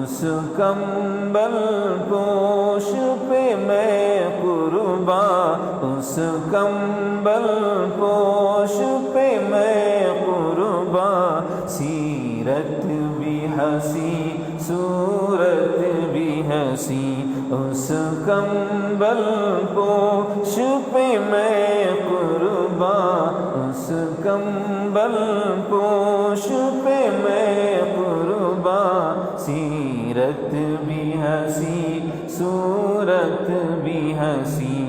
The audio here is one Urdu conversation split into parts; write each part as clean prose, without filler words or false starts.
اس کمبل پوش پہ میں قربان، اس کمبل پوش پہ میں قربان، سیرت بھی ہنسی صورت بھی ہنسی، اس کمبل پوش پہ میں قربان، اس کمبل پوش پہ میں قربان، سیرت بھی ہنسی صورت بھی ہنسی،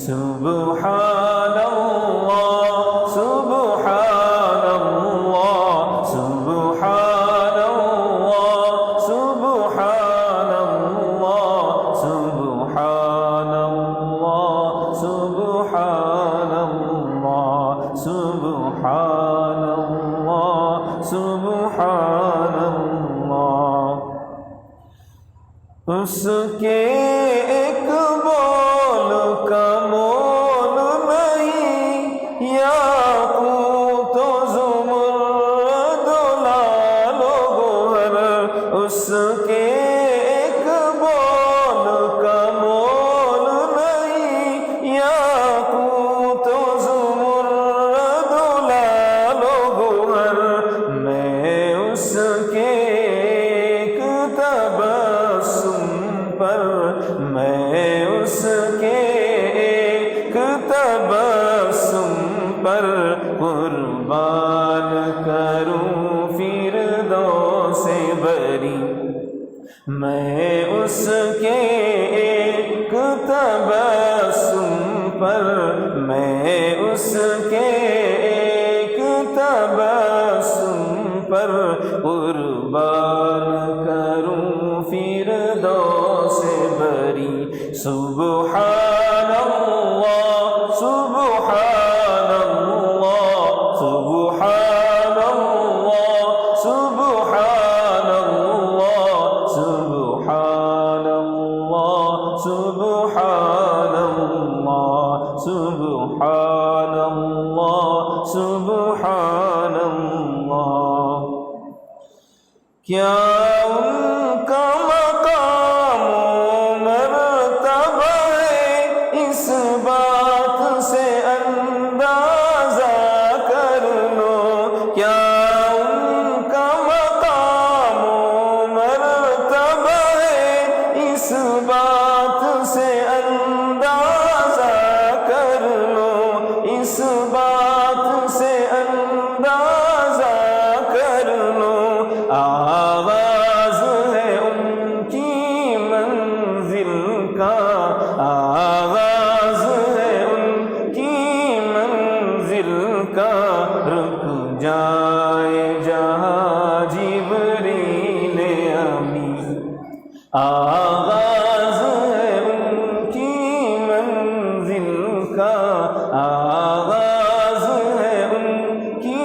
سبحان اللہ سبحان اللہ سبحان اللہ سبحان اللہ سبحان اللہ سبحان اللہ سبحان اللہ سبحان اللہ، اس کے ایک بول کا مول نہیں، یاقوت و زمرد و لعل و گوہر، اس کے ایک بول کا مول نہیں، یاقوت و زمرد و لعل و گوہر، میں اس کے ایک تبسم پر، میں اس کے ایک تبسم پر قربان کروں فردوس بری، میں اس کے ایک تبسم پر، میں اس کے ایک تبسم پر قربان کروں فردوس بری، سبحان اللہ سبحان اللہ سبحان اللہ سبحان اللہ سبحان اللہ سبحان اللہ سبحان اللہ سبحان اللہ، کیا ان کا مقام و مرتبہ ہے، اس بات سے اندازہ کر لو، کیا ان کا مقام و مرتبہ ہے، اس بات سے اندازہ کر لو، اس بات سے اندازہ کر لو، آغاز ہے ان کی منزل کا، آغاز ہے ان کی منزل کا، رک جائے جہاں جبریل امین، آغاز ہے ان کی منزل کا، آغاز ہے ان کی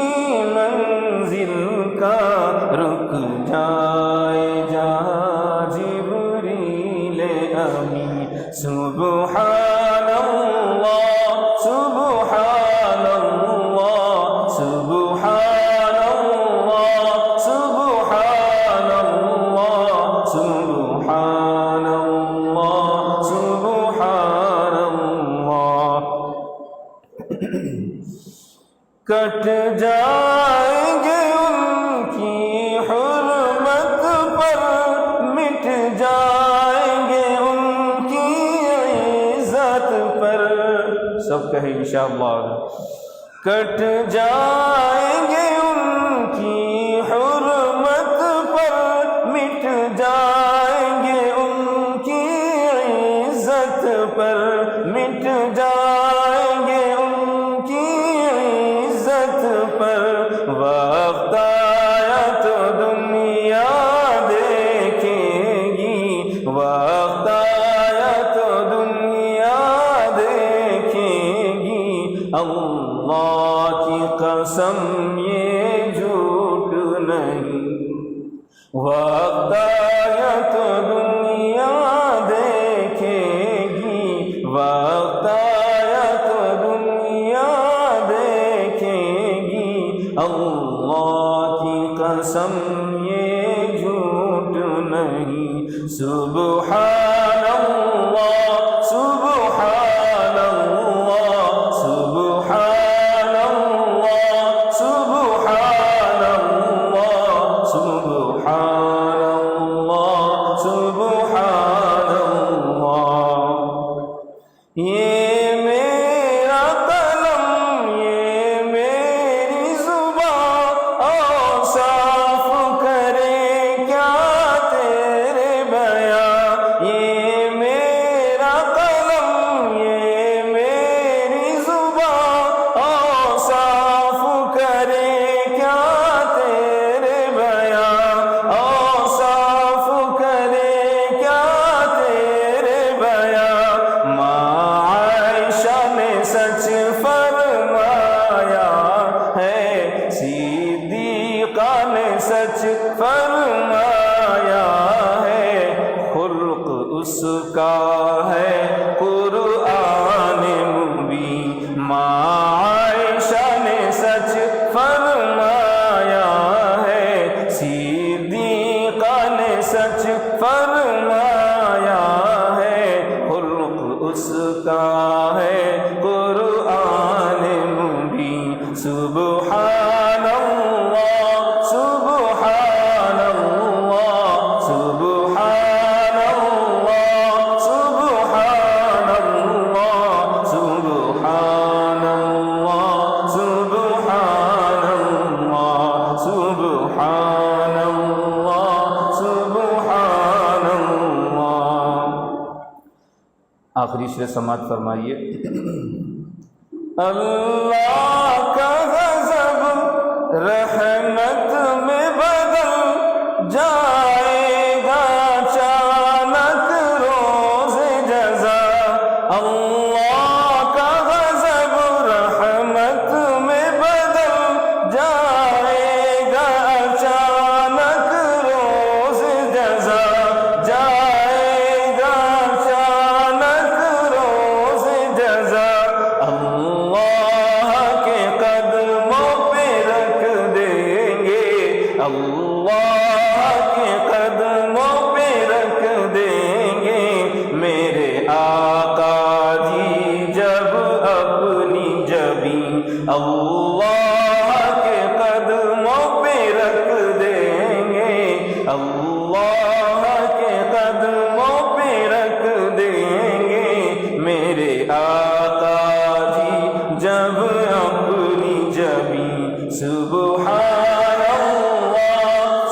منزل کا، رک جائے جہاں جبریل امین، سبحان اللہ سبحان اللہ سبحان اللہ سبحان اللہ سبحان اللہ سبحان اللہ، کٹ جائیں گے ان کی حرمت پر، مٹ جائیں گے ان کی عزت پر، سب کہیں انشاءاللہ، کٹ جائیں گے ان کی حرمت پر، مٹ جائیں گے ان کی عزت پر، مٹ جائیں گے ان کی عزت پر، وقت آیا تو دنیا دیکھے گی، وقت آیا تو دنیا دیکھے گی، اللہ کی قسم یہ جھوٹ نہیں، وقت آیا تو دنیا دیکھے گی، وقت آیا تو دنیا دیکھے گی، اللہ کی قسم یہ جھوٹ نہیں۔ سبحان اللہ سبحان اللہ سبحان اللہ سبحان اللہ سبحان اللہ سبحان اللہ۔ یہ میرا قلم یہ میری زبان اوصاف کرے کیا تیرے بیان۔ یہ میرا قلم یہ میری زبان اوصاف کرے کیا تیرے بیان۔ اوصاف کرے کیا تیرے بیان۔ ماں عائشہ نے سچ فرمایا ہے، صدیقہ نے سچ فرمایا ہے، خلق اس کا ہے قرآن مبین۔ ماں عائشہ نے سچ فرمایا ہے، صدیقہ نے سچ فرمایا ہے، خلق اس کا ہے قرآن مبین۔ سبحان اللہ سبحان اللہ سبحان اللہ سبحان اللہ سبحان اللہ سبحان اللہ سبحان اللہ سبحان اللہ۔ آخری شعر سماعت فرمائیے۔ اللہ کا غضب رحمت میں بدل جائے گا اچانک روز جزا۔ اللہ کا غضب رحمت میں بدل جائے گا اچانک روز جزا۔ جائے گا اچانک روز جزا۔ اللہ کے قدموں پہ رکھ دیں گے، اللہ کے قدموں پہ رکھ دیں گے میرے آقا جی جب اپنی جبیں۔ اللہ کے قدموں پہ رکھ دیں گے، اللہ کے قدموں پہ رکھ دیں گے میرے آقا جی جب اپنی جبیں۔ سبحان اللہ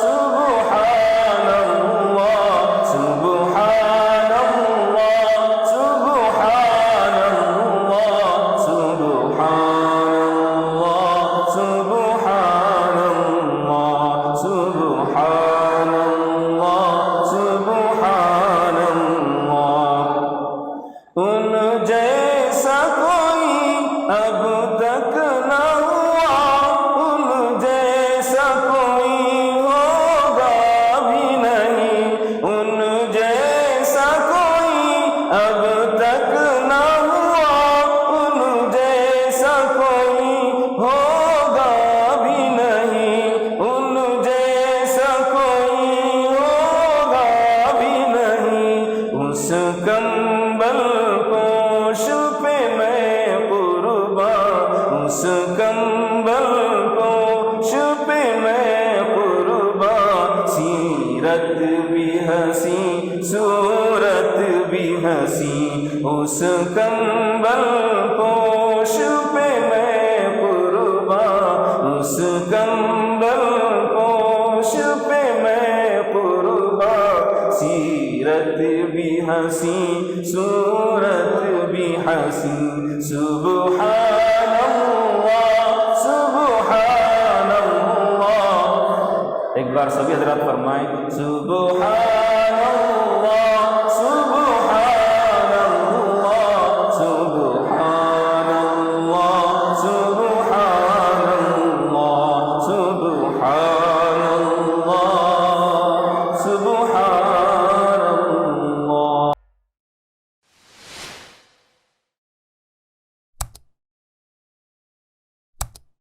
سبحان اللہ سبحان اللہ سبحان اللہ سبحان اللہ سبحان اللہ سبحان اللہ سبحان اللہ۔ ان جیسا کوئی اب تک نہ ہوا، ان جیسا کوئی ہوگا بھی نہیں۔ ان جیسا کوئی اب تک نہ ہوا، ان جیسا کوئی ہوگا بھی نہیں۔ ان جیسا کوئی ہوگا بھی نہیں۔ اس کمبل پوش پہ میں قربان، اس کمبل پوش پہ میں قربان۔ سیرت بھی ہنسی صورت بھی ہنسی، اس کمبل پوش پہ میں قربان۔ اس کمبل پوش پہ میں قربان۔ سیرت بھی ہنسی صورت بھی ہنسی۔ سبحان اللہ سبحان اللہ۔ ایک بار سبھی حضرات فرمائیں سبحان